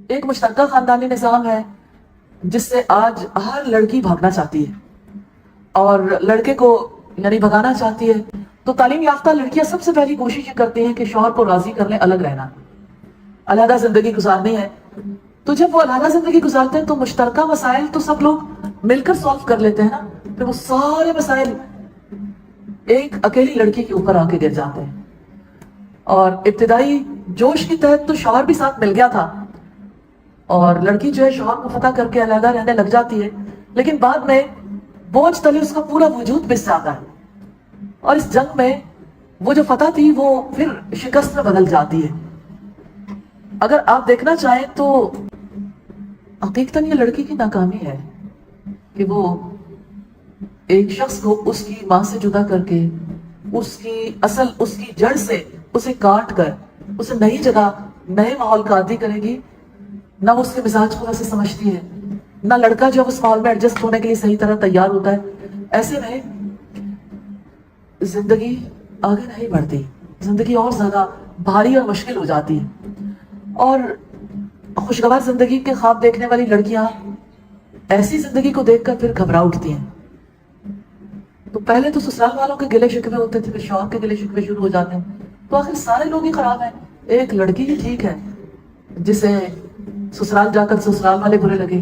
ایک مشترکہ خاندانی نظام ہے جس سے آج ہر لڑکی بھاگنا چاہتی ہے اور لڑکے کو یعنی بھگانا چاہتی ہے. تو تعلیم یافتہ لڑکیاں سب سے پہلی کوشش یہ کرتی ہیں کہ شوہر کو راضی کر لیں, الگ رہنا, علیحدہ زندگی گزارنی ہے. تو جب وہ علیحدہ زندگی گزارتے ہیں تو مشترکہ مسائل تو سب لوگ مل کر سالو کر لیتے ہیں نا, پھر وہ سارے مسائل ایک اکیلی لڑکی کے اوپر آ کے گر جاتے ہیں. اور ابتدائی جوش کے تحت تو شوہر بھی ساتھ مل گیا تھا اور لڑکی جو ہے شوہر کو فتح کر کے علیحدہ رہنے لگ جاتی ہے, لیکن بعد میں بوجھ تلے اس کا پورا وجود پس جاتا ہے اور اس جنگ میں وہ جو فتح تھی وہ پھر شکست میں بدل جاتی ہے. اگر آپ دیکھنا چاہیں تو حقیقتاً یہ لڑکی کی ناکامی ہے کہ وہ ایک شخص کو اس کی ماں سے جدا کر کے اس کی جڑ سے اسے کاٹ کر اسے نئی جگہ نئے ماحول کا عادی کرے گی. نہ وہ اس کے مزاج کو ویسے سمجھتی ہے, نہ لڑکا جو اس ماحول میں ایڈجسٹ ہونے کے لیے صحیح طرح تیار ہوتا ہے. ایسے میں زندگی آگے نہیں بڑھتی, زندگی اور زیادہ بھاری اور مشکل ہو جاتی ہے. اور خوشگوار زندگی کے خواب دیکھنے والی لڑکیاں ایسی زندگی کو دیکھ کر پھر گھبرا اٹھتی ہیں. تو پہلے تو سسرال والوں کے گلے شکوے ہوتے تھے, پھر شوہر کے گلے شکوے شروع ہو جاتے ہیں. تو آخر سارے لوگ ہی خراب ہیں, ایک لڑکی ہی ٹھیک ہے جسے سسرال جا کر سسرال والے برے لگے,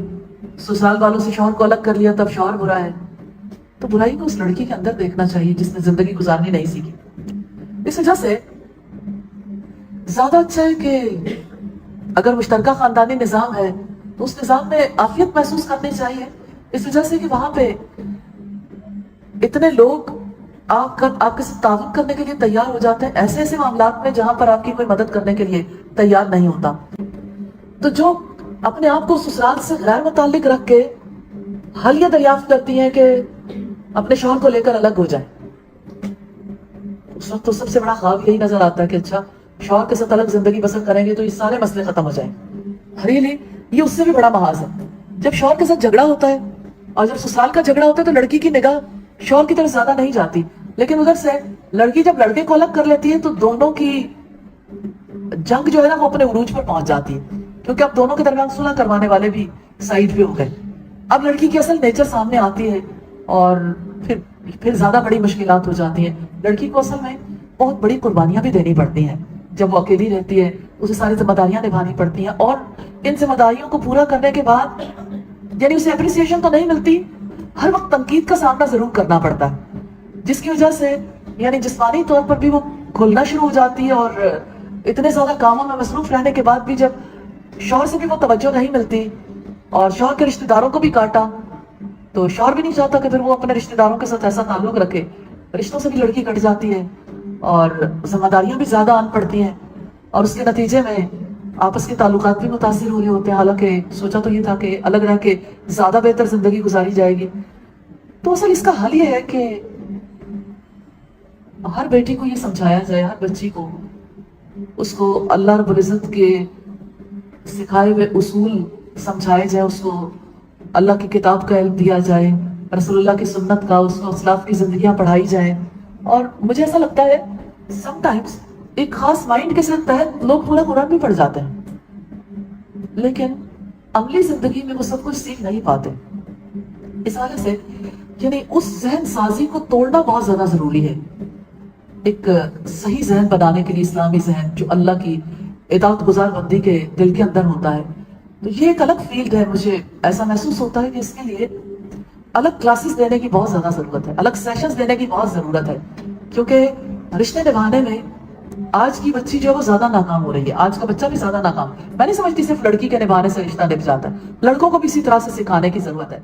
سسرال والوں سے شوہر کو الگ کر لیا تب شوہر برا ہے. تو برائی کو اس لڑکی کے اندر دیکھنا چاہیے جس نے زندگی گزارنی نہیں سیکھی. اس وجہ سے زیادہ اچھا ہے کہ اگر مشترکہ خاندانی نظام ہے تو اس نظام میں عافیت محسوس کرنی چاہیے, اس وجہ سے کہ وہاں پہ اتنے لوگ آپ کے ساتھ تعاون کرنے کے لیے تیار ہو جاتے ہیں ایسے ایسے معاملات میں جہاں پر آپ کی کوئی مدد کرنے کے لیے تیار نہیں ہوتا. تو جو اپنے آپ کو سسرال سے غیر متعلق رکھ کے حل یہ دریافت کرتی ہیں کہ اپنے شوہر کو لے کر الگ ہو جائیں, اس وقت تو سب سے بڑا خواب یہی نظر آتا ہے کہ اچھا شوہر کے ساتھ الگ زندگی بسر کریں گے تو یہ سارے مسئلے ختم ہو جائیں. ریلی یہ اس سے بھی بڑا محاذ ہے. جب شوہر کے ساتھ جھگڑا ہوتا ہے اور جب سسرال کا جھگڑا ہوتا ہے تو لڑکی کی نگاہ شوہر کی طرف زیادہ نہیں جاتی, لیکن ادھر سے لڑکی جب لڑکے کو الگ کر لیتی ہے تو دونوں کی جنگ جو ہے نا وہ اپنے عروج پر پہنچ جاتی ہے, کیونکہ اب دونوں کے درمیان صلح کروانے والے بھی سائیڈ پہ ہو گئے. اب لڑکی کی اصل نیچر سامنے آتی ہے اور پھر زیادہ بڑی مشکلات ہو جاتی ہیں. لڑکی کو اصل میں بہت بڑی قربانیاں بھی دینی پڑتی ہیں جب وہ اکیلی رہتی ہے, اسے ساری ذمہ داریاں نبھانی پڑتی ہیں اور ان ذمہ داریوں کو پورا کرنے کے بعد یعنی اسے اپریسیشن تو نہیں ملتی, ہر وقت تنقید کا سامنا ضرور کرنا پڑتا ہے, جس کی وجہ سے یعنی جسمانی طور پر بھی وہ کھلنا شروع ہو جاتی ہے اور اتنے زیادہ کاموں میں مصروف رہنے کے بعد بھی جب شوہر سے بھی وہ توجہ نہیں ملتی اور شوہر کے رشتہ داروں کو بھی کاٹا تو شوہر بھی نہیں چاہتا کہ پھر وہ اپنے رشتہ داروں کے ساتھ ایسا تعلق رکھے, رشتوں سے بھی لڑکی کٹ جاتی ہے اور ذمہ داریاں بھی زیادہ آن پڑتی ہیں اور اس کے نتیجے میں آپس کے تعلقات بھی متاثر ہو رہے ہوتے ہیں. حالانکہ سوچا تو یہ تھا کہ الگ رہ کے زیادہ بہتر زندگی گزاری جائے گی. تو اصل اس کا حل یہ ہے کہ ہر بیٹی کو یہ سمجھایا جائے, ہر بچی کو اس کو اللہ رب العزت کے سکھائے ہوئے اصول سمجھائے جائے, اس کو اللہ کی کتاب کا علم دیا جائے, رسول اللہ کی سنت کا, اس کو اسلاف کی زندگیاں پڑھائی جائیں. اور مجھے ایسا لگتا ہے سم ٹائمز ایک خاص مائنڈ کے تحت لوگ پورا قرآن بھی پڑھ جاتے ہیں لیکن عملی زندگی میں وہ سب کچھ سیکھ نہیں پاتے. اس وجہ سے یعنی اس ذہن سازی کو توڑنا بہت زیادہ ضروری ہے. ایک صحیح ذہن بنانے کے لیے اسلامی ذہن جو اللہ کی اطاعت گزار بندی کے دل کے اندر ہوتا ہے, تو یہ ایک الگ فیلڈ ہے. مجھے ایسا محسوس ہوتا ہے کہ اس کے لیے الگ کلاسز دینے کی بہت زیادہ ضرورت ہے, الگ سیشنز دینے کی بہت ضرورت ہے, کیونکہ رشتے نبھانے میں آج کی بچی جو ہے وہ زیادہ ناکام ہو رہی ہے, آج کا بچہ بھی زیادہ ناکام. میں نہیں سمجھتی صرف لڑکی کے نبھانے سے رشتہ نبھ جاتا ہے, لڑکوں کو بھی اسی طرح سے سکھانے کی ضرورت ہے.